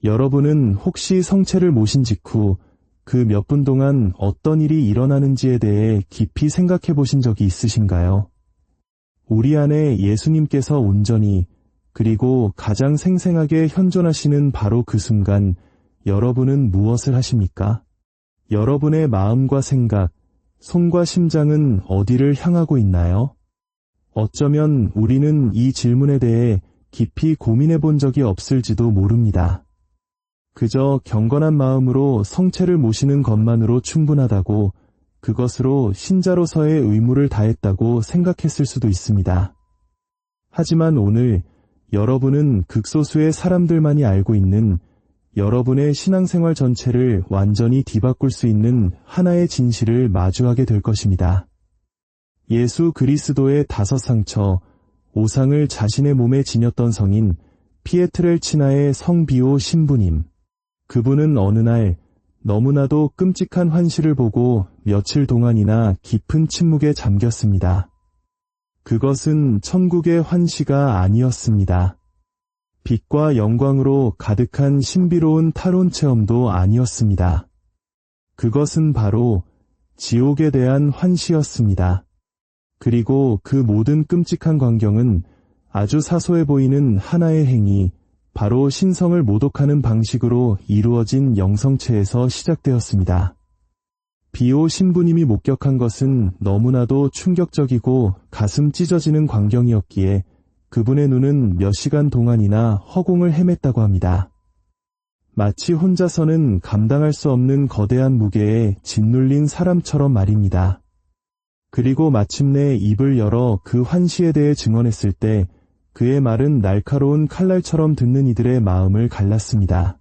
여러분은 혹시 성체를 모신 직후 그 몇 분 동안 어떤 일이 일어나는지에 대해 깊이 생각해 보신 적이 있으신가요? 우리 안에 예수님께서 온전히 그리고 가장 생생하게 현존하시는 바로 그 순간 여러분은 무엇을 하십니까? 여러분의 마음과 생각, 손과 심장은 어디를 향하고 있나요? 어쩌면 우리는 이 질문에 대해 깊이 고민해 본 적이 없을지도 모릅니다. 그저 경건한 마음으로 성체를 모시는 것만으로 충분하다고, 그것으로 신자로서의 의무를 다했다고 생각했을 수도 있습니다. 하지만 오늘 여러분은 극소수의 사람들만이 알고 있는 여러분의 신앙생활 전체를 완전히 뒤바꿀 수 있는 하나의 진실을 마주하게 될 것입니다. 예수 그리스도의 5상처, 5상을 자신의 몸에 지녔던 성인 피에트렐치나의 성비오 신부님. 그분은 어느 날 너무나도 끔찍한 환시를 보고 며칠 동안이나 깊은 침묵에 잠겼습니다. 그것은 천국의 환시가 아니었습니다. 빛과 영광으로 가득한 신비로운 탈원 체험도 아니었습니다. 그것은 바로 지옥에 대한 환시였습니다. 그리고 그 모든 끔찍한 광경은 아주 사소해 보이는 하나의 행위, 바로 신성을 모독하는 방식으로 이루어진 영성체에서 시작되었습니다. 비오 신부님이 목격한 것은 너무나도 충격적이고 가슴 찢어지는 광경이었기에 그분의 눈은 몇 시간 동안이나 허공을 헤맸다고 합니다. 마치 혼자서는 감당할 수 없는 거대한 무게에 짓눌린 사람처럼 말입니다. 그리고 마침내 입을 열어 그 환시에 대해 증언했을 때 그의 말은 날카로운 칼날처럼 듣는 이들의 마음을 갈랐습니다.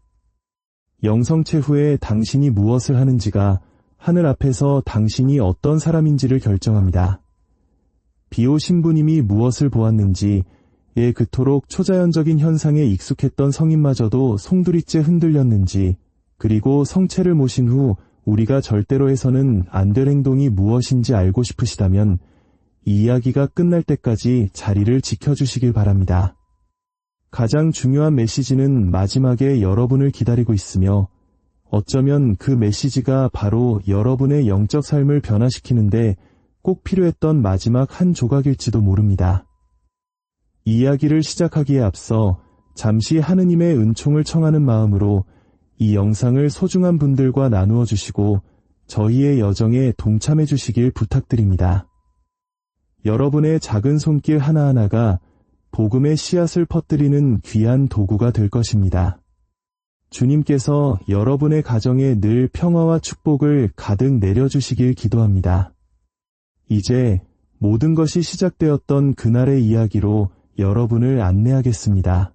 영성체 후에 당신이 무엇을 하는지가 하늘 앞에서 당신이 어떤 사람인지를 결정합니다. 비오 신부님이 무엇을 보았는지, 그토록 초자연적인 현상에 익숙했던 성인마저도 송두리째 흔들렸는지, 그리고 성체를 모신 후 우리가 절대로 해서는 안 될 행동이 무엇인지 알고 싶으시다면 이 이야기가 끝날 때까지 자리를 지켜주시길 바랍니다. 가장 중요한 메시지는 마지막에 여러분을 기다리고 있으며, 어쩌면 그 메시지가 바로 여러분의 영적 삶을 변화시키는데 꼭 필요했던 마지막 한 조각일지도 모릅니다. 이야기를 시작하기에 앞서 잠시 하느님의 은총을 청하는 마음으로 이 영상을 소중한 분들과 나누어 주시고 저희의 여정에 동참해 주시길 부탁드립니다. 여러분의 작은 손길 하나하나가 복음의 씨앗을 퍼뜨리는 귀한 도구가 될 것입니다. 주님께서 여러분의 가정에 늘 평화와 축복을 가득 내려주시길 기도합니다. 이제 모든 것이 시작되었던 그날의 이야기로 여러분을 안내하겠습니다.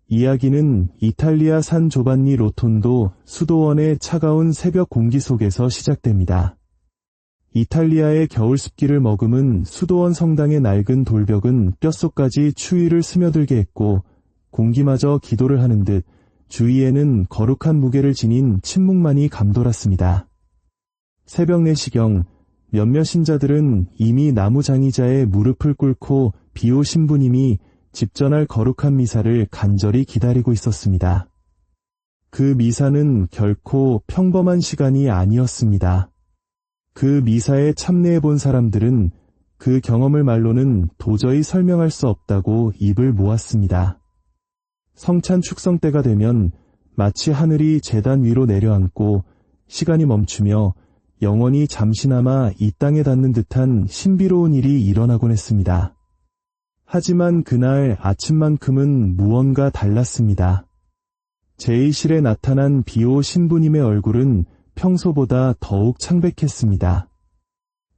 이야기는 이탈리아 산 조반니 로톤도 수도원의 차가운 새벽 공기 속에서 시작됩니다. 이탈리아의 겨울 습기를 머금은 수도원 성당의 낡은 돌벽은 뼛속까지 추위를 스며들게 했고, 공기마저 기도를 하는 듯 주위에는 거룩한 무게를 지닌 침묵만이 감돌았습니다. 새벽 4시경 몇몇 신자들은 이미 나무 장의자의 무릎을 꿇고 비오 신부님이 집전할 거룩한 미사를 간절히 기다리고 있었습니다. 그 미사는 결코 평범한 시간이 아니었습니다. 그 미사에 참여해 본 사람들은 그 경험을 말로는 도저히 설명할 수 없다고 입을 모았습니다. 성찬 축성 때가 되면 마치 하늘이 제단 위로 내려앉고 시간이 멈추며 영원히 잠시나마 이 땅에 닿는 듯한 신비로운 일이 일어나곤 했습니다. 하지만 그날 아침만큼은 무언가 달랐습니다. 제의실에 나타난 비오 신부님의 얼굴은 평소보다 더욱 창백했습니다.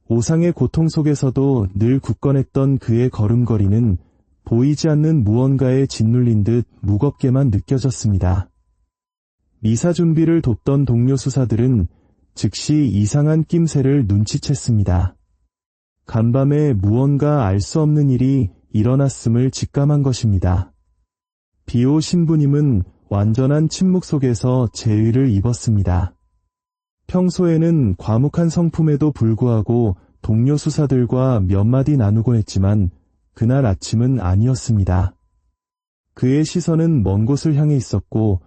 오상의 고통 속에서도 늘 굳건했던 그의 걸음걸이는 보이지 않는 무언가에 짓눌린 듯 무겁게만 느껴졌습니다. 미사 준비를 돕던 동료 수사들은 즉시 이상한 낌새를 눈치챘습니다. 간밤에 무언가 알 수 없는 일이 일어났음을 직감한 것입니다. 비오 신부님은 완전한 침묵 속에서 제의를 입었습니다. 평소에는 과묵한 성품에도 불구하고 동료 수사들과 몇 마디 나누곤 했지만 그날 아침은 아니었습니다. 그의 시선은 먼 곳을 향해 있었고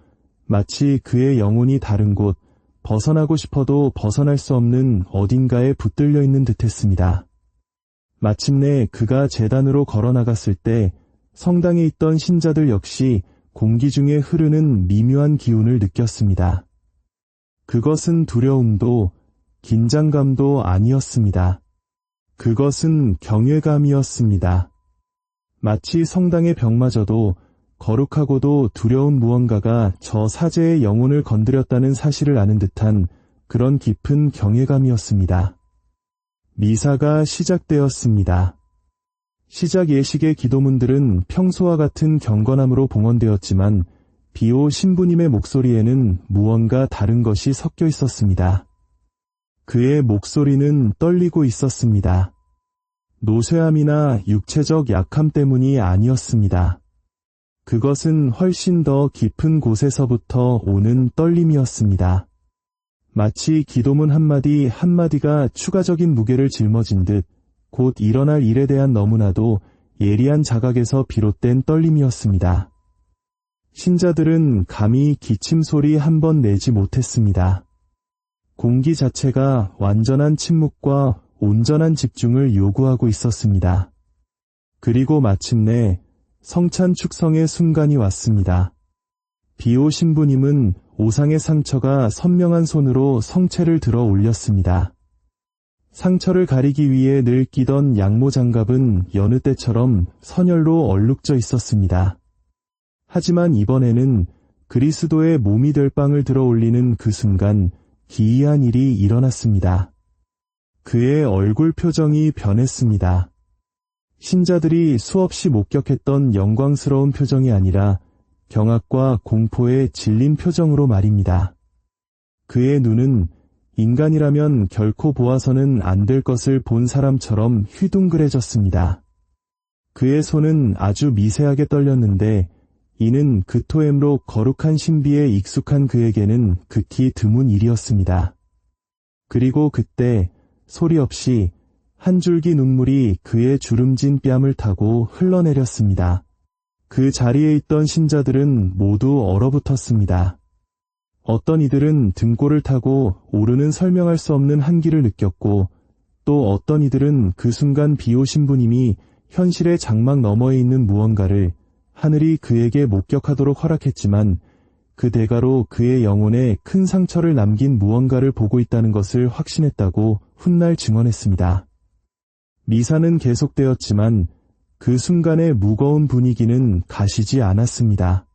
마치 그의 영혼이 다른 곳, 벗어나고 싶어도 벗어날 수 없는 어딘가에 붙들려 있는 듯했습니다. 마침내 그가 제단으로 걸어나갔을 때 성당에 있던 신자들 역시 공기 중에 흐르는 미묘한 기운을 느꼈습니다. 그것은 두려움도 긴장감도 아니었습니다. 그것은 경외감이었습니다. 마치 성당의 벽마저도 거룩하고도 두려운 무언가가 저 사제의 영혼을 건드렸다는 사실을 아는 듯한 그런 깊은 경외감이었습니다. 미사가 시작되었습니다. 시작 예식의 기도문들은 평소와 같은 경건함으로 봉헌되었지만 비오 신부님의 목소리에는 무언가 다른 것이 섞여 있었습니다. 그의 목소리는 떨리고 있었습니다. 노쇠함이나 육체적 약함 때문이 아니었습니다. 그것은 훨씬 더 깊은 곳에서부터 오는 떨림이었습니다. 마치 기도문 한마디 한마디가 추가적인 무게를 짊어진 듯 곧 일어날 일에 대한 너무나도 예리한 자각에서 비롯된 떨림이었습니다. 신자들은 감히 기침 소리 한 번 내지 못했습니다. 공기 자체가 완전한 침묵과 온전한 집중을 요구하고 있었습니다. 그리고 마침내 성찬 축성의 순간이 왔습니다. 비오 신부님은 오상의 상처가 선명한 손으로 성체를 들어 올렸습니다. 상처를 가리기 위해 늘 끼던 양모 장갑은 여느 때처럼 선열로 얼룩져 있었습니다. 하지만 이번에는 그리스도의 몸이 될 빵을 들어 올리는 그 순간 기이한 일이 일어났습니다. 그의 얼굴 표정이 변했습니다. 신자들이 수없이 목격했던 영광스러운 표정이 아니라 경악과 공포에 질린 표정으로 말입니다. 그의 눈은 인간이라면 결코 보아서는 안 될 것을 본 사람처럼 휘둥그레졌습니다. 그의 손은 아주 미세하게 떨렸는데 이는 그토엠로 거룩한 신비에 익숙한 그에게는 극히 드문 일이었습니다. 그리고 그때 소리 없이 한 줄기 눈물이 그의 주름진 뺨을 타고 흘러내렸습니다. 그 자리에 있던 신자들은 모두 얼어붙었습니다. 어떤 이들은 등골을 타고 오르는 설명할 수 없는 한기를 느꼈고 또 어떤 이들은 그 순간 비오 신부님이 현실의 장막 너머에 있는 무언가를 하늘이 그에게 목격하도록 허락했지만 그 대가로 그의 영혼에 큰 상처를 남긴 무언가를 보고 있다는 것을 확신했다고 훗날 증언했습니다. 미사는 계속되었지만 그 순간의 무거운 분위기는 가시지 않았습니다.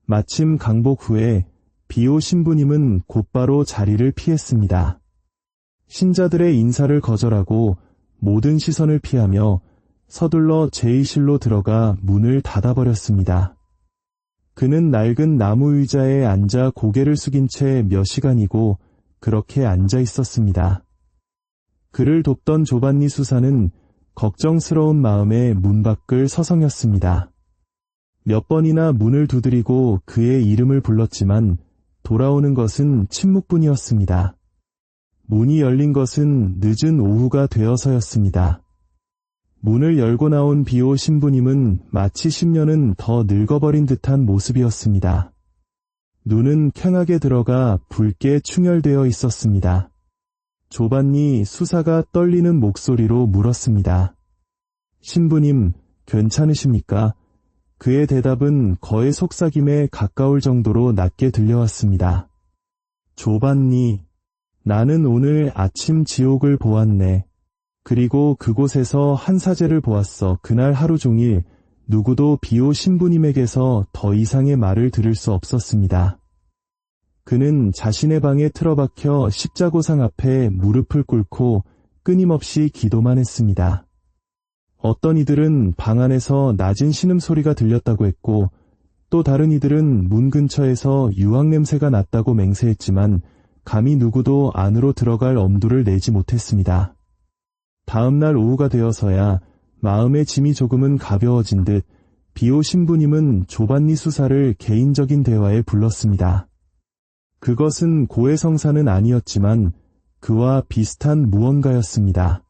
마침 강복 후에 비오 신부님은 곧바로 자리를 피했습니다. 신자들의 인사를 거절하고 모든 시선을 피하며 서둘러 제의실로 들어가 문을 닫아버렸습니다. 그는 낡은 나무 의자에 앉아 고개를 숙인 채 몇 시간이고 그렇게 앉아 있었습니다. 그를 돕던 조반니 수사는 걱정스러운 마음에 문 밖을 서성였습니다. 몇 번이나 문을 두드리고 그의 이름을 불렀지만 돌아오는 것은 침묵뿐이었습니다. 문이 열린 것은 늦은 오후가 되어서였습니다. 문을 열고 나온 비오 신부님은 마치 10년은 더 늙어버린 듯한 모습이었습니다. 눈은 캥하게 들어가 붉게 충혈되어 있었습니다. 조반니 수사가 떨리는 목소리로 물었습니다. 신부님, 괜찮으십니까? 그의 대답은 거의 속삭임에 가까울 정도로 낮게 들려왔습니다. 조반니, 나는 오늘 아침 지옥을 보았네. 그리고 그곳에서 한 사제를 보았어. 그날 하루 종일 누구도 비오 신부님에게서 더 이상의 말을 들을 수 없었습니다. 그는 자신의 방에 틀어박혀 십자고상 앞에 무릎을 꿇고 끊임없이 기도만 했습니다. 어떤 이들은 방 안에서 낮은 신음소리가 들렸다고 했고 또 다른 이들은 문 근처에서 유황 냄새가 났다고 맹세했지만 감히 누구도 안으로 들어갈 엄두를 내지 못했습니다. 다음 날 오후가 되어서야 마음의 짐이 조금은 가벼워진 듯 비오 신부님은 조반니 수사를 개인적인 대화에 불렀습니다. 그것은 고해성사는 아니었지만 그와 비슷한 무언가였습니다.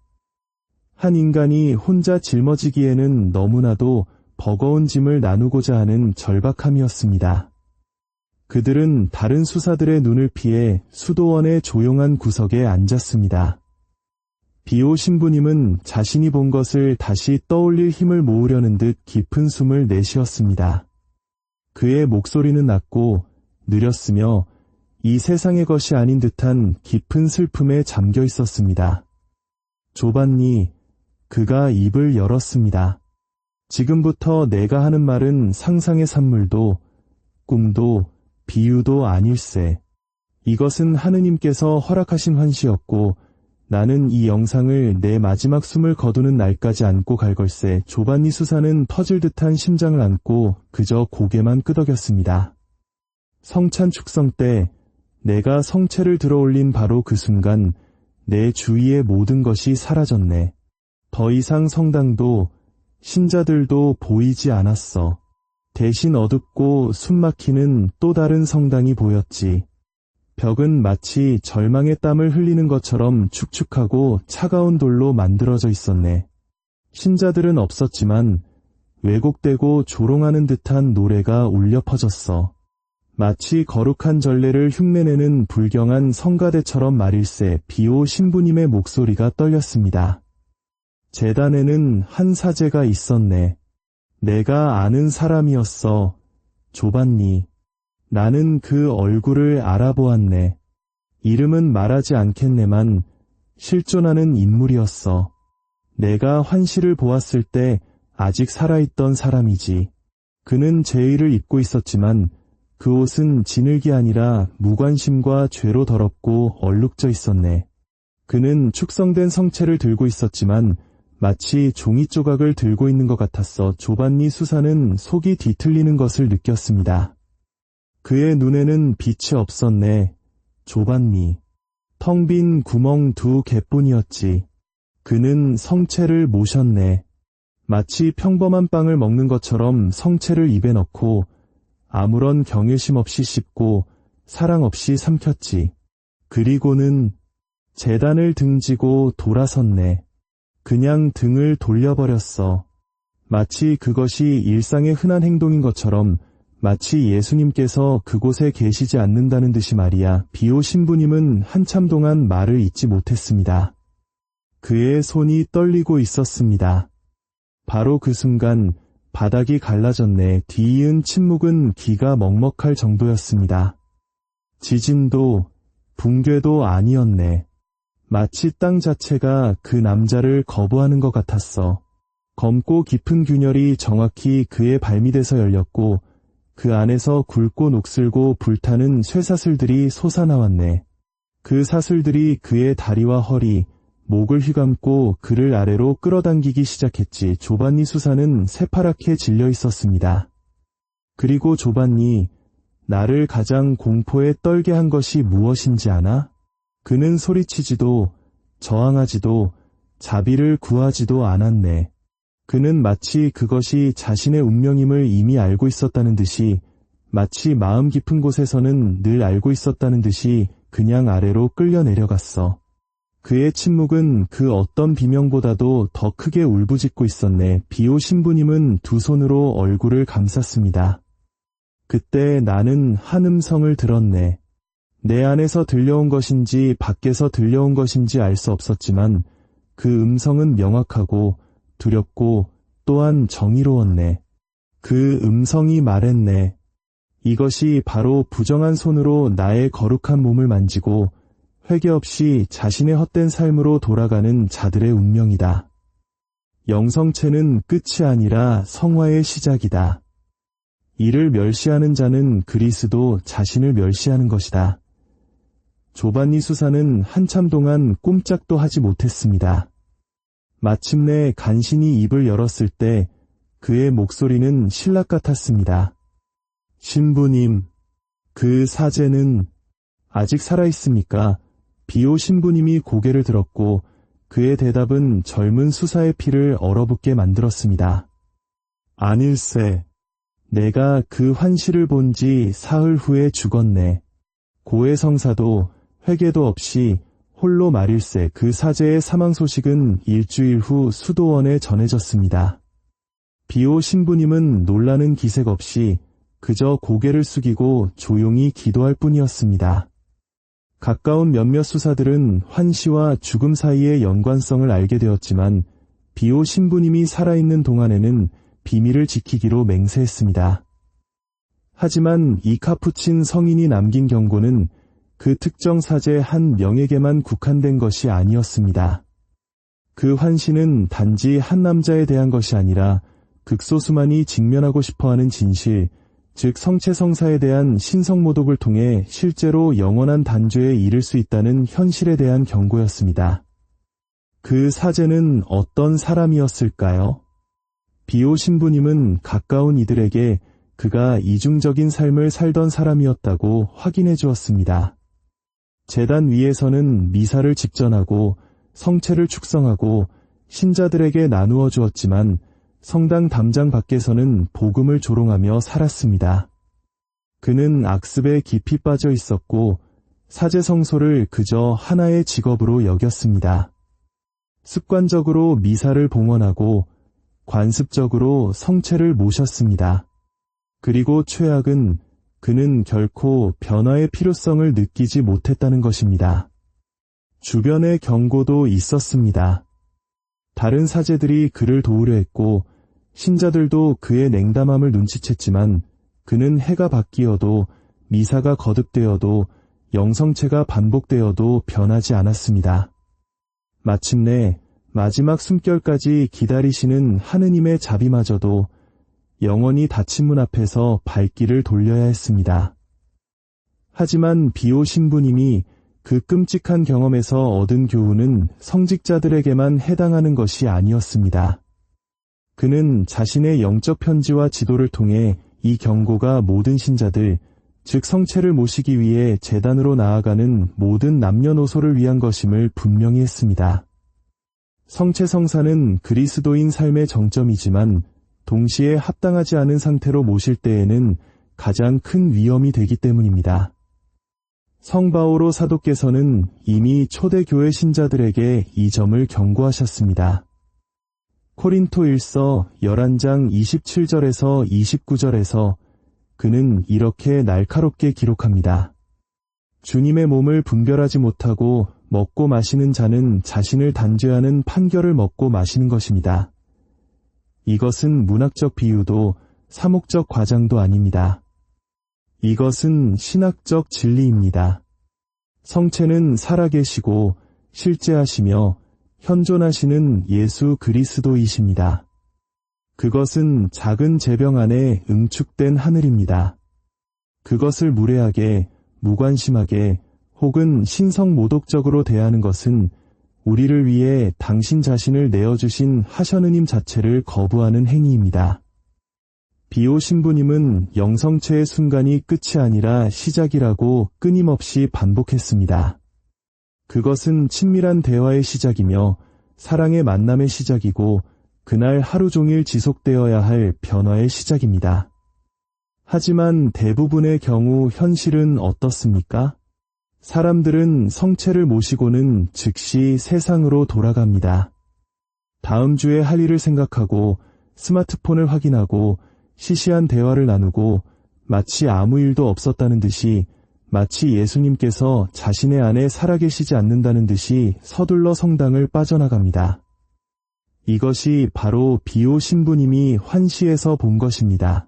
한 인간이 혼자 짊어지기에는 너무나도 버거운 짐을 나누고자 하는 절박함이었습니다. 그들은 다른 수사들의 눈을 피해 수도원의 조용한 구석에 앉았습니다. 비오 신부님은 자신이 본 것을 다시 떠올릴 힘을 모으려는 듯 깊은 숨을 내쉬었습니다. 그의 목소리는 낮고 느렸으며 이 세상의 것이 아닌 듯한 깊은 슬픔에 잠겨 있었습니다. 조반니, 그가 입을 열었습니다. 지금부터 내가 하는 말은 상상의 산물도 꿈도 비유도 아닐세. 이것은 하느님께서 허락하신 환시였고 나는 이 영상을 내 마지막 숨을 거두는 날까지 안고 갈 걸세. 조반니 수사는 터질 듯한 심장을 안고 그저 고개만 끄덕였습니다. 성찬 축성 때 내가 성체를 들어올린 바로 그 순간 내 주위의 모든 것이 사라졌네. 더 이상 성당도 신자들도 보이지 않았어. 대신 어둡고 숨막히는 또 다른 성당이 보였지. 벽은 마치 절망의 땀을 흘리는 것처럼 축축하고 차가운 돌로 만들어져 있었네. 신자들은 없었지만 왜곡되고 조롱하는 듯한 노래가 울려 퍼졌어. 마치 거룩한 전례를 흉내내는 불경한 성가대처럼 말일세. 비오 신부님의 목소리가 떨렸습니다. 제단에는 한 사제가 있었네. 내가 아는 사람이었어. 조반니. 나는 그 얼굴을 알아보았네. 이름은 말하지 않겠네만 실존하는 인물이었어. 내가 환시를 보았을 때 아직 살아있던 사람이지. 그는 제의를 입고 있었지만 그 옷은 진흙이 아니라 무관심과 죄로 더럽고 얼룩져 있었네. 그는 축성된 성체를 들고 있었지만 마치 종이 조각을 들고 있는 것 같았어. 조반니 수사는 속이 뒤틀리는 것을 느꼈습니다. 그의 눈에는 빛이 없었네. 조반니. 텅 빈 구멍 2개뿐이었지. 그는 성체를 모셨네. 마치 평범한 빵을 먹는 것처럼 성체를 입에 넣고 아무런 경외심 없이 씹고 사랑 없이 삼켰지. 그리고는 제단을 등지고 돌아섰네. 그냥 등을 돌려버렸어. 마치 그것이 일상의 흔한 행동인 것처럼, 마치 예수님께서 그곳에 계시지 않는다는 듯이 말이야. 비오 신부님은 한참 동안 말을 잇지 못했습니다. 그의 손이 떨리고 있었습니다. 바로 그 순간 바닥이 갈라졌네. 뒤이은 침묵은 기가 먹먹할 정도였습니다. 지진도 붕괴도 아니었네. 마치 땅 자체가 그 남자를 거부하는 것 같았어. 검고 깊은 균열이 정확히 그의 발밑에서 열렸고 그 안에서 굵고 녹슬고 불타는 쇠사슬들이 솟아나왔네. 그 사슬들이 그의 다리와 허리, 목을 휘감고 그를 아래로 끌어당기기 시작했지. 조반니 수사는 새파랗게 질려 있었습니다. 그리고 조반니, 나를 가장 공포에 떨게 한 것이 무엇인지 아나? 그는 소리치지도 저항하지도 자비를 구하지도 않았네. 그는 마치 그것이 자신의 운명임을 이미 알고 있었다는 듯이, 마치 마음 깊은 곳에서는 늘 알고 있었다는 듯이 그냥 아래로 끌려 내려갔어. 그의 침묵은 그 어떤 비명보다도 더 크게 울부짖고 있었네. 비오 신부님은 두 손으로 얼굴을 감쌌습니다. 그때 나는 한 음성을 들었네. 내 안에서 들려온 것인지 밖에서 들려온 것인지 알 수 없었지만 그 음성은 명확하고 두렵고 또한 정의로웠네. 그 음성이 말했네. 이것이 바로 부정한 손으로 나의 거룩한 몸을 만지고 회개 없이 자신의 헛된 삶으로 돌아가는 자들의 운명이다. 영성체는 끝이 아니라 성화의 시작이다. 이를 멸시하는 자는 그리스도 자신을 멸시하는 것이다. 조반니 수사는 한참 동안 꼼짝도 하지 못했습니다. 마침내 간신히 입을 열었을 때 그의 목소리는 신락 같았습니다. 신부님, 그 사제는 아직 살아있습니까? 비오 신부님이 고개를 들었고 그의 대답은 젊은 수사의 피를 얼어붙게 만들었습니다. 아닐세. 내가 그 환시를 본 지 사흘 후에 죽었네. 고해 성사도 회개도 없이 홀로 말일세. 그 사제의 사망 소식은 일주일 후 수도원에 전해졌습니다. 비오 신부님은 놀라는 기색 없이 그저 고개를 숙이고 조용히 기도할 뿐이었습니다. 가까운 몇몇 수사들은 환시와 죽음 사이의 연관성을 알게 되었지만 비오 신부님이 살아있는 동안에는 비밀을 지키기로 맹세했습니다. 하지만 이 카푸친 성인이 남긴 경고는 그 특정 사제 한 명에게만 국한된 것이 아니었습니다. 그 환시는 단지 한 남자에 대한 것이 아니라 극소수만이 직면하고 싶어하는 진실, 즉 성체성사에 대한 신성모독을 통해 실제로 영원한 단죄에 이를 수 있다는 현실에 대한 경고였습니다. 그 사제는 어떤 사람이었을까요? 비오 신부님은 가까운 이들에게 그가 이중적인 삶을 살던 사람이었다고 확인해 주었습니다. 제단 위에서는 미사를 직전하고 성체를 축성하고 신자들에게 나누어 주었지만 성당 담장 밖에서는 복음을 조롱하며 살았습니다. 그는 악습에 깊이 빠져 있었고 사제 성소를 그저 하나의 직업으로 여겼습니다. 습관적으로 미사를 봉헌하고 관습적으로 성체를 모셨습니다. 그리고 최악은 그는 결코 변화의 필요성을 느끼지 못했다는 것입니다. 주변의 경고도 있었습니다. 다른 사제들이 그를 도우려 했고 신자들도 그의 냉담함을 눈치챘지만 그는 해가 바뀌어도 미사가 거듭되어도 영성체가 반복되어도 변하지 않았습니다. 마침내 마지막 숨결까지 기다리시는 하느님의 자비마저도 영원히 닫힌 문 앞에서 발길을 돌려야 했습니다. 하지만 비오 신부님이 그 끔찍한 경험에서 얻은 교훈은 성직자들에게만 해당하는 것이 아니었습니다. 그는 자신의 영적 편지와 지도를 통해 이 경고가 모든 신자들, 즉 성체를 모시기 위해 제단으로 나아가는 모든 남녀노소를 위한 것임을 분명히 했습니다. 성체 성사는 그리스도인 삶의 정점이지만 동시에 합당하지 않은 상태로 모실 때에는 가장 큰 위험이 되기 때문입니다. 성 바오로 사도께서는 이미 초대교회 신자들에게 이 점을 경고하셨습니다. 코린토 1서 11장 27절에서 29절에서 그는 이렇게 날카롭게 기록합니다. 주님의 몸을 분별하지 못하고 먹고 마시는 자는 자신을 단죄하는 판결을 먹고 마시는 것입니다. 이것은 문학적 비유도 사목적 과장도 아닙니다. 이것은 신학적 진리입니다. 성체는 살아계시고 실제하시며 현존하시는 예수 그리스도이십니다. 그것은 작은 제병 안에 응축된 하늘입니다. 그것을 무례하게, 무관심하게 혹은 신성모독적으로 대하는 것은 우리를 위해 당신 자신을 내어주신 하셔느님 자체를 거부하는 행위입니다. 비오 신부님은 영성체의 순간이 끝이 아니라 시작이라고 끊임없이 반복했습니다. 그것은 친밀한 대화의 시작이며 사랑의 만남의 시작이고 그날 하루 종일 지속되어야 할 변화의 시작입니다. 하지만 대부분의 경우 현실은 어떻습니까? 사람들은 성체를 모시고는 즉시 세상으로 돌아갑니다. 다음 주에 할 일을 생각하고 스마트폰을 확인하고 시시한 대화를 나누고 마치 아무 일도 없었다는 듯이 마치 예수님께서 자신의 안에 살아계시지 않는다는 듯이 서둘러 성당을 빠져나갑니다. 이것이 바로 비오 신부님이 환시에서 본 것입니다.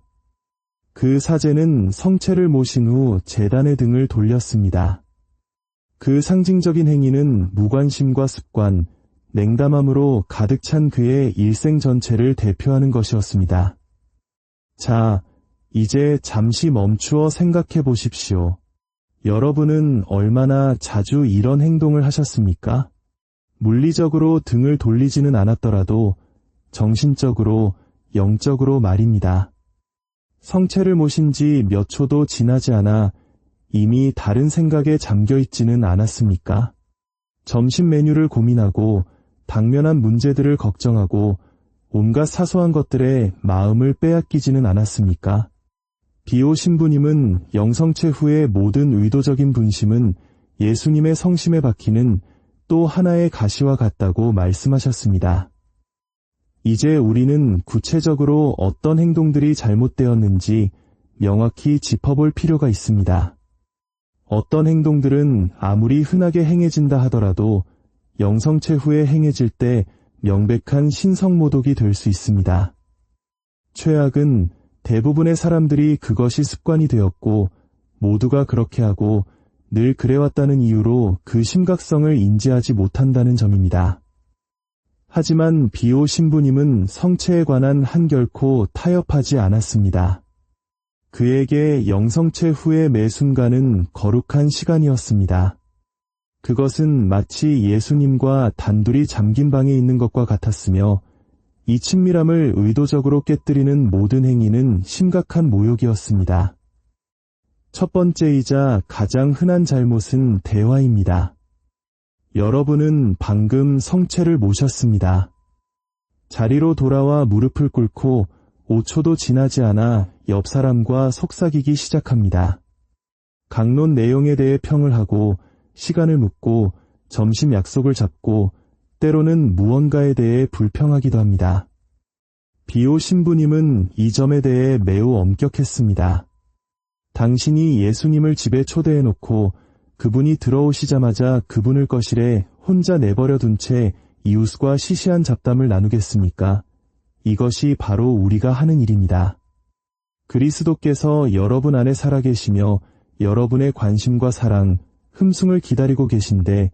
그 사제는 성체를 모신 후 제단의 등을 돌렸습니다. 그 상징적인 행위는 무관심과 습관, 냉담함으로 가득 찬 그의 일생 전체를 대표하는 것이었습니다. 자, 이제 잠시 멈추어 생각해 보십시오. 여러분은 얼마나 자주 이런 행동을 하셨습니까? 물리적으로 등을 돌리지는 않았더라도 정신적으로, 영적으로 말입니다. 성체를 모신 지 몇 초도 지나지 않아 이미 다른 생각에 잠겨 있지는 않았습니까? 점심 메뉴를 고민하고 당면한 문제들을 걱정하고 온갖 사소한 것들에 마음을 빼앗기지는 않았습니까? 비오 신부님은 영성체 후의 모든 의도적인 분심은 예수님의 성심에 박히는 또 하나의 가시와 같다고 말씀하셨습니다. 이제 우리는 구체적으로 어떤 행동들이 잘못되었는지 명확히 짚어볼 필요가 있습니다. 어떤 행동들은 아무리 흔하게 행해진다 하더라도 영성체 후에 행해질 때 명백한 신성모독이 될 수 있습니다. 최악은 대부분의 사람들이 그것이 습관이 되었고 모두가 그렇게 하고 늘 그래왔다는 이유로 그 심각성을 인지하지 못한다는 점입니다. 하지만 비오 신부님은 성체에 관한 한결코 타협하지 않았습니다. 그에게 영성체 후의 매 순간은 거룩한 시간이었습니다. 그것은 마치 예수님과 단둘이 잠긴 방에 있는 것과 같았으며 이 친밀함을 의도적으로 깨뜨리는 모든 행위는 심각한 모욕이었습니다. 첫 번째이자 가장 흔한 잘못은 대화입니다. 여러분은 방금 성체를 모셨습니다. 자리로 돌아와 무릎을 꿇고 5초도 지나지 않아 옆 사람과 속삭이기 시작합니다. 강론 내용에 대해 평을 하고 시간을 묻고 점심 약속을 잡고 때로는 무언가에 대해 불평하기도 합니다. 비오 신부님은 이 점에 대해 매우 엄격했습니다. 당신이 예수님을 집에 초대해놓고 그분이 들어오시자마자 그분을 거실에 혼자 내버려 둔 채 이웃과 시시한 잡담을 나누겠습니까? 이것이 바로 우리가 하는 일입니다. 그리스도께서 여러분 안에 살아계시며 여러분의 관심과 사랑, 흠숭을 기다리고 계신데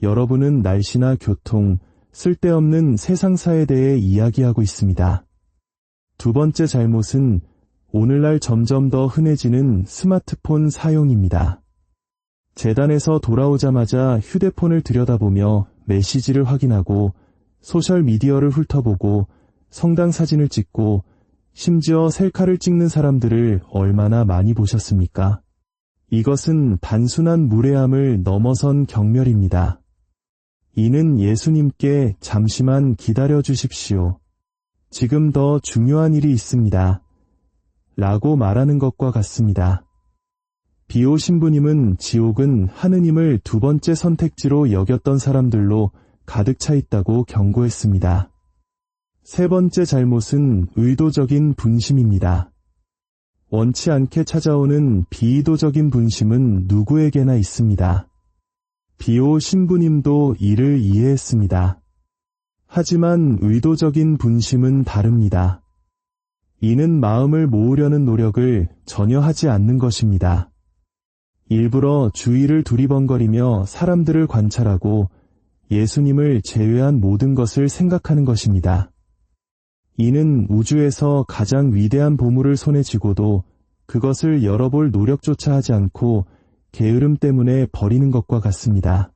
여러분은 날씨나 교통, 쓸데없는 세상사에 대해 이야기하고 있습니다. 두 번째 잘못은 오늘날 점점 더 흔해지는 스마트폰 사용입니다. 재단에서 돌아오자마자 휴대폰을 들여다보며 메시지를 확인하고 소셜미디어를 훑어보고 성당 사진을 찍고 심지어 셀카를 찍는 사람들을 얼마나 많이 보셨습니까? 이것은 단순한 무례함을 넘어선 경멸입니다. 이는 예수님께 잠시만 기다려 주십시오. 지금 더 중요한 일이 있습니다. 라고 말하는 것과 같습니다. 비오 신부님은 지옥은 하느님을 두 번째 선택지로 여겼던 사람들로 가득 차 있다고 경고했습니다. 세 번째 잘못은 의도적인 분심입니다. 원치 않게 찾아오는 비의도적인 분심은 누구에게나 있습니다. 비오 신부님도 이를 이해했습니다. 하지만 의도적인 분심은 다릅니다. 이는 마음을 모으려는 노력을 전혀 하지 않는 것입니다. 일부러 주위를 두리번거리며 사람들을 관찰하고 예수님을 제외한 모든 것을 생각하는 것입니다. 이는 우주에서 가장 위대한 보물을 손에 쥐고도 그것을 열어볼 노력조차 하지 않고 게으름 때문에 버리는 것과 같습니다.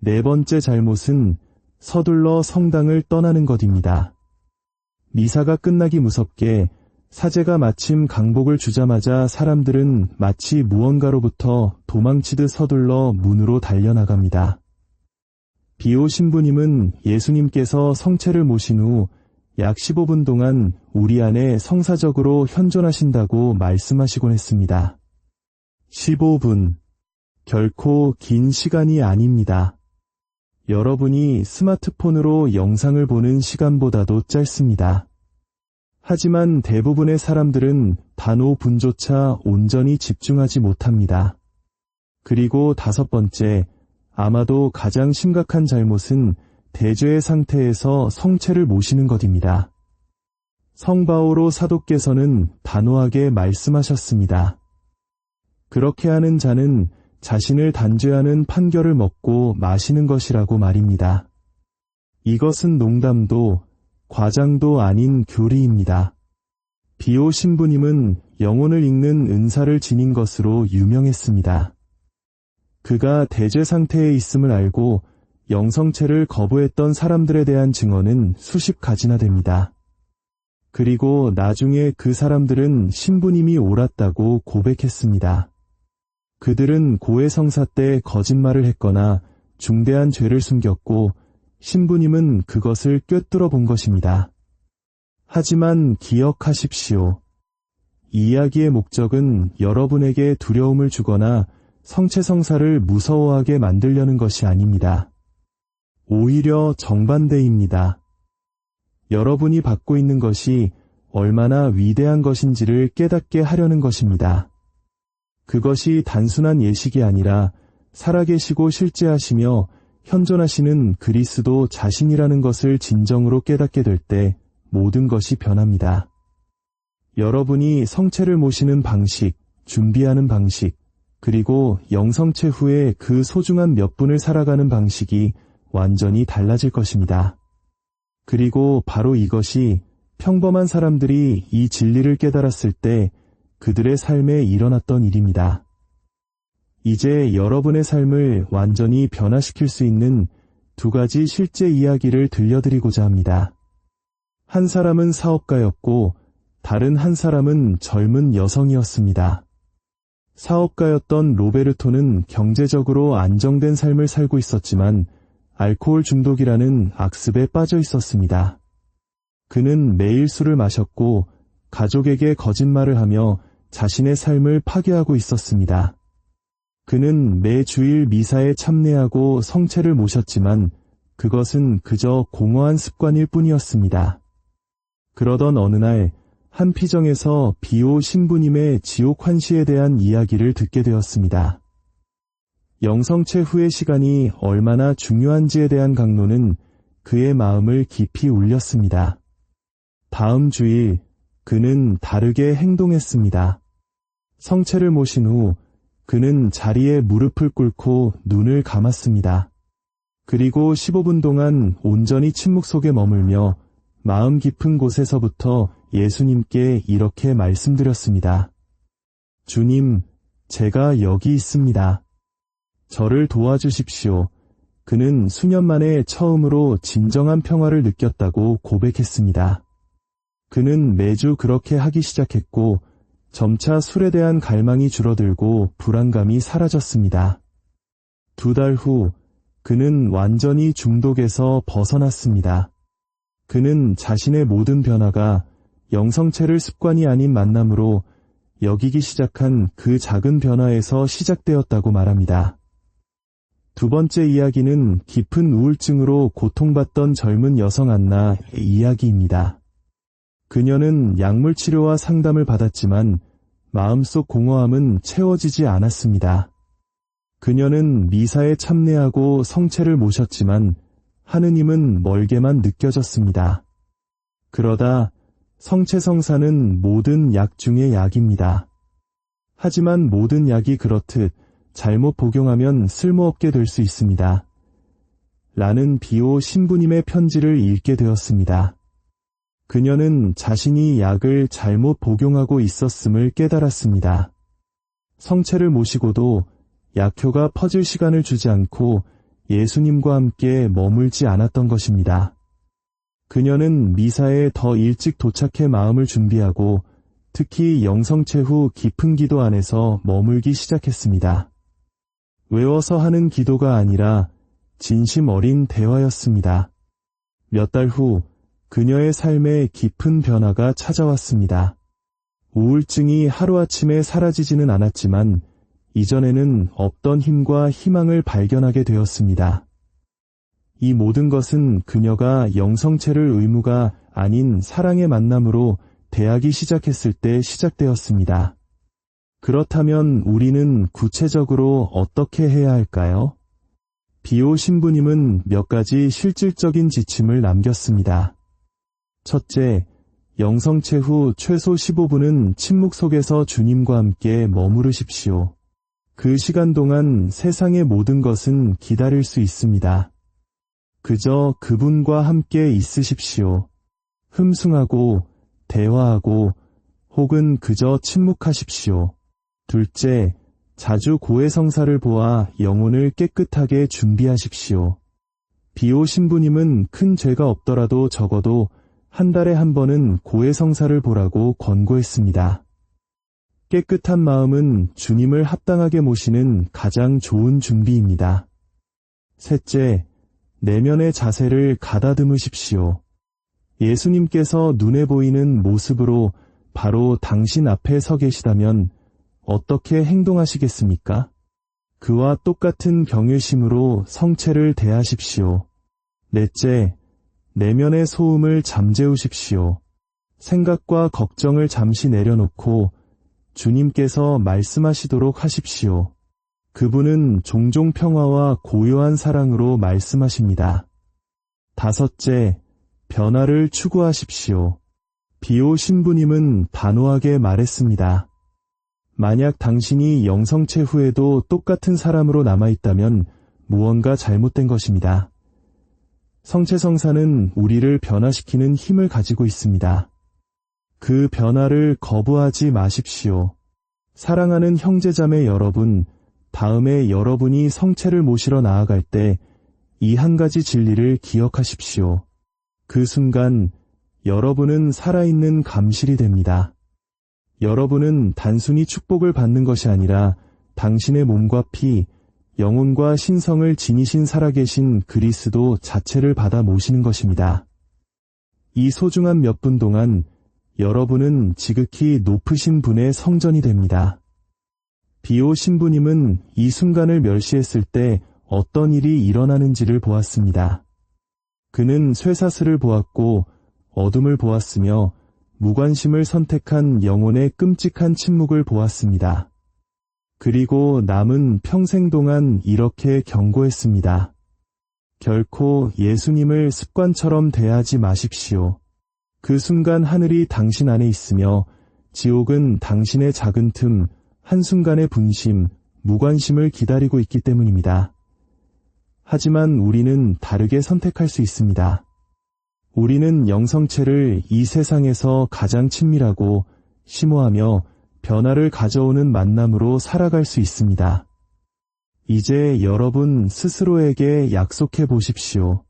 네 번째 잘못은 서둘러 성당을 떠나는 것입니다. 미사가 끝나기 무섭게 사제가 마침 강복을 주자마자 사람들은 마치 무언가로부터 도망치듯 서둘러 문으로 달려나갑니다. 비오 신부님은 예수님께서 성체를 모신 후 약 15분 동안 우리 안에 성사적으로 현존하신다고 말씀하시곤 했습니다. 15분. 결코 긴 시간이 아닙니다. 여러분이 스마트폰으로 영상을 보는 시간보다도 짧습니다. 하지만 대부분의 사람들은 단 5분조차 온전히 집중하지 못합니다. 그리고 다섯 번째, 아마도 가장 심각한 잘못은 대죄의 상태에서 성체를 모시는 것입니다. 성바오로 사도께서는 단호하게 말씀하셨습니다. 그렇게 하는 자는 자신을 단죄하는 판결을 먹고 마시는 것이라고 말입니다. 이것은 농담도 과장도 아닌 교리입니다. 비오 신부님은 영혼을 읽는 은사를 지닌 것으로 유명했습니다. 그가 대죄 상태에 있음을 알고 영성체를 거부했던 사람들에 대한 증언은 수십 가지나 됩니다. 그리고 나중에 그 사람들은 신부님이 옳았다고 고백했습니다. 그들은 고해성사 때 거짓말을 했거나 중대한 죄를 숨겼고 신부님은 그것을 꿰뚫어 본 것입니다. 하지만 기억하십시오. 이 이야기의 목적은 여러분에게 두려움을 주거나 성체성사를 무서워하게 만들려는 것이 아닙니다. 오히려 정반대입니다. 여러분이 받고 있는 것이 얼마나 위대한 것인지를 깨닫게 하려는 것입니다. 그것이 단순한 예식이 아니라 살아계시고 실제하시며 현존하시는 그리스도 자신이라는 것을 진정으로 깨닫게 될 때 모든 것이 변합니다. 여러분이 성체를 모시는 방식, 준비하는 방식, 그리고 영성체 후에 그 소중한 몇 분을 살아가는 방식이 완전히 달라질 것입니다. 그리고 바로 이것이 평범한 사람들이 이 진리를 깨달았을 때 그들의 삶에 일어났던 일입니다. 이제 여러분의 삶을 완전히 변화시킬 수 있는 두 가지 실제 이야기를 들려드리고자 합니다. 한 사람은 사업가였고 다른 한 사람은 젊은 여성이었습니다. 사업가였던 로베르토는 경제적으로 안정된 삶을 살고 있었지만 알코올 중독이라는 악습에 빠져 있었습니다. 그는 매일 술을 마셨고 가족에게 거짓말을 하며 자신의 삶을 파괴하고 있었습니다. 그는 매 주일 미사에 참례하고 성체를 모셨지만 그것은 그저 공허한 습관일 뿐이었습니다. 그러던 어느 날 한 피정에서 비오 신부님의 지옥 환시에 대한 이야기를 듣게 되었습니다. 영성체 후의 시간이 얼마나 중요한지에 대한 강론은 그의 마음을 깊이 울렸습니다. 다음 주일 그는 다르게 행동했습니다. 성체를 모신 후 그는 자리에 무릎을 꿇고 눈을 감았습니다. 그리고 15분 동안 온전히 침묵 속에 머물며 마음 깊은 곳에서부터 예수님께 이렇게 말씀드렸습니다. 주님, 제가 여기 있습니다. 저를 도와주십시오. 그는 수년 만에 처음으로 진정한 평화를 느꼈다고 고백했습니다. 그는 매주 그렇게 하기 시작했고 점차 술에 대한 갈망이 줄어들고 불안감이 사라졌습니다. 2달 후 그는 완전히 중독에서 벗어났습니다. 그는 자신의 모든 변화가 영성체를 습관이 아닌 만남으로 여기기 시작한 그 작은 변화에서 시작되었다고 말합니다. 두 번째 이야기는 깊은 우울증으로 고통받던 젊은 여성 안나의 이야기입니다. 그녀는 약물 치료와 상담을 받았지만 마음속 공허함은 채워지지 않았습니다. 그녀는 미사에 참례하고 성체를 모셨지만 하느님은 멀게만 느껴졌습니다. 그러다 성체성사는 모든 약 중의 약입니다. 하지만 모든 약이 그렇듯 잘못 복용하면 쓸모없게 될 수 있습니다. 라는 비오 신부님의 편지를 읽게 되었습니다. 그녀는 자신이 약을 잘못 복용하고 있었음을 깨달았습니다. 성체를 모시고도 약효가 퍼질 시간을 주지 않고 예수님과 함께 머물지 않았던 것입니다. 그녀는 미사에 더 일찍 도착해 마음을 준비하고 특히 영성체 후 깊은 기도 안에서 머물기 시작했습니다. 외워서 하는 기도가 아니라 진심 어린 대화였습니다. 몇 달 후 그녀의 삶에 깊은 변화가 찾아왔습니다. 우울증이 하루아침에 사라지지는 않았지만 이전에는 없던 힘과 희망을 발견하게 되었습니다. 이 모든 것은 그녀가 영성체를 의무가 아닌 사랑의 만남으로 대하기 시작했을 때 시작되었습니다. 그렇다면 우리는 구체적으로 어떻게 해야 할까요? 비오 신부님은 몇 가지 실질적인 지침을 남겼습니다. 첫째, 영성체 후 최소 15분은 침묵 속에서 주님과 함께 머무르십시오. 그 시간 동안 세상의 모든 것은 기다릴 수 있습니다. 그저 그분과 함께 있으십시오. 흠숭하고 대화하고 혹은 그저 침묵하십시오. 둘째, 자주 고해성사를 보아 영혼을 깨끗하게 준비하십시오. 비오 신부님은 큰 죄가 없더라도 적어도 한 달에 한 번은 고해성사를 보라고 권고했습니다. 깨끗한 마음은 주님을 합당하게 모시는 가장 좋은 준비입니다. 셋째, 내면의 자세를 가다듬으십시오. 예수님께서 눈에 보이는 모습으로 바로 당신 앞에 서 계시다면 어떻게 행동하시겠습니까? 그와 똑같은 경외심으로 성체를 대하십시오. 넷째, 내면의 소음을 잠재우십시오. 생각과 걱정을 잠시 내려놓고 주님께서 말씀하시도록 하십시오. 그분은 종종 평화와 고요한 사랑으로 말씀하십니다. 다섯째, 변화를 추구하십시오. 비오 신부님은 단호하게 말했습니다. 만약 당신이 영성체 후에도 똑같은 사람으로 남아있다면 무언가 잘못된 것입니다. 성체성사는 우리를 변화시키는 힘을 가지고 있습니다. 그 변화를 거부하지 마십시오. 사랑하는 형제자매 여러분, 다음에 여러분이 성체를 모시러 나아갈 때 이 한 가지 진리를 기억하십시오. 그 순간 여러분은 살아있는 감실이 됩니다. 여러분은 단순히 축복을 받는 것이 아니라 당신의 몸과 피, 영혼과 신성을 지니신 살아계신 그리스도 자체를 받아 모시는 것입니다. 이 소중한 몇 분 동안 여러분은 지극히 높으신 분의 성전이 됩니다. 비오 신부님은 이 순간을 멸시했을 때 어떤 일이 일어나는지를 보았습니다. 그는 쇠사슬을 보았고 어둠을 보았으며 무관심을 선택한 영혼의 끔찍한 침묵을 보았습니다. 그리고 남은 평생 동안 이렇게 경고했습니다. 결코 예수님을 습관처럼 대하지 마십시오. 그 순간 하늘이 당신 안에 있으며 지옥은 당신의 작은 틈, 한순간의 분심, 무관심을 기다리고 있기 때문입니다. 하지만 우리는 다르게 선택할 수 있습니다. 우리는 영성체를 이 세상에서 가장 친밀하고 심오하며 변화를 가져오는 만남으로 살아갈 수 있습니다. 이제 여러분 스스로에게 약속해 보십시오.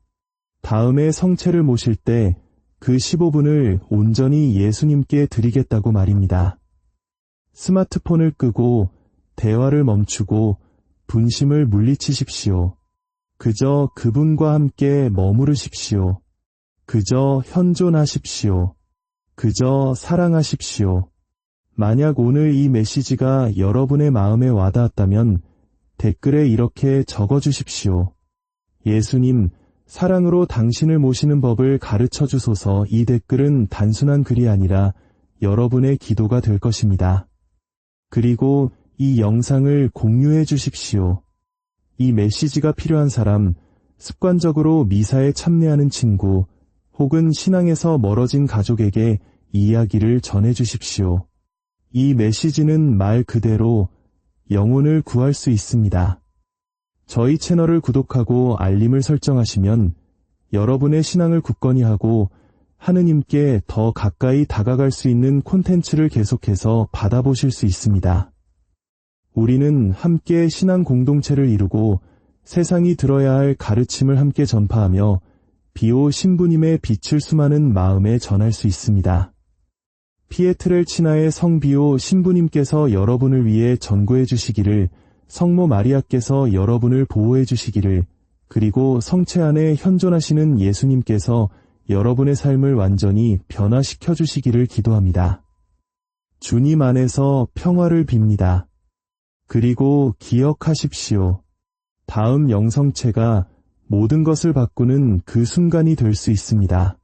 다음에 성체를 모실 때 그 15분을 온전히 예수님께 드리겠다고 말입니다. 스마트폰을 끄고 대화를 멈추고 분심을 물리치십시오. 그저 그분과 함께 머무르십시오. 그저 현존하십시오. 그저 사랑하십시오. 만약 오늘 이 메시지가 여러분의 마음에 와닿았다면 댓글에 이렇게 적어주십시오. 예수님, 사랑으로 당신을 모시는 법을 가르쳐 주소서. 이 댓글은 단순한 글이 아니라 여러분의 기도가 될 것입니다. 그리고 이 영상을 공유해 주십시오. 이 메시지가 필요한 사람, 습관적으로 미사에 참여하는 친구, 혹은 신앙에서 멀어진 가족에게 이 이야기를 전해 주십시오. 이 메시지는 말 그대로 영혼을 구할 수 있습니다. 저희 채널을 구독하고 알림을 설정하시면 여러분의 신앙을 굳건히 하고 하느님께 더 가까이 다가갈 수 있는 콘텐츠를 계속해서 받아보실 수 있습니다. 우리는 함께 신앙 공동체를 이루고 세상이 들어야 할 가르침을 함께 전파하며 비오 신부님의 빛을 수많은 마음에 전할 수 있습니다. 피에트렐치나의 성비오 신부님께서 여러분을 위해 전구해 주시기를, 성모 마리아께서 여러분을 보호해 주시기를, 그리고 성체 안에 현존하시는 예수님께서 여러분의 삶을 완전히 변화시켜 주시기를 기도합니다. 주님 안에서 평화를 빕니다. 그리고 기억하십시오. 다음 영성체가 모든 것을 바꾸는 그 순간이 될 수 있습니다.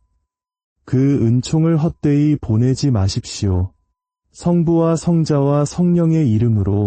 그 은총을 헛되이 보내지 마십시오. 성부와 성자와 성령의 이름으로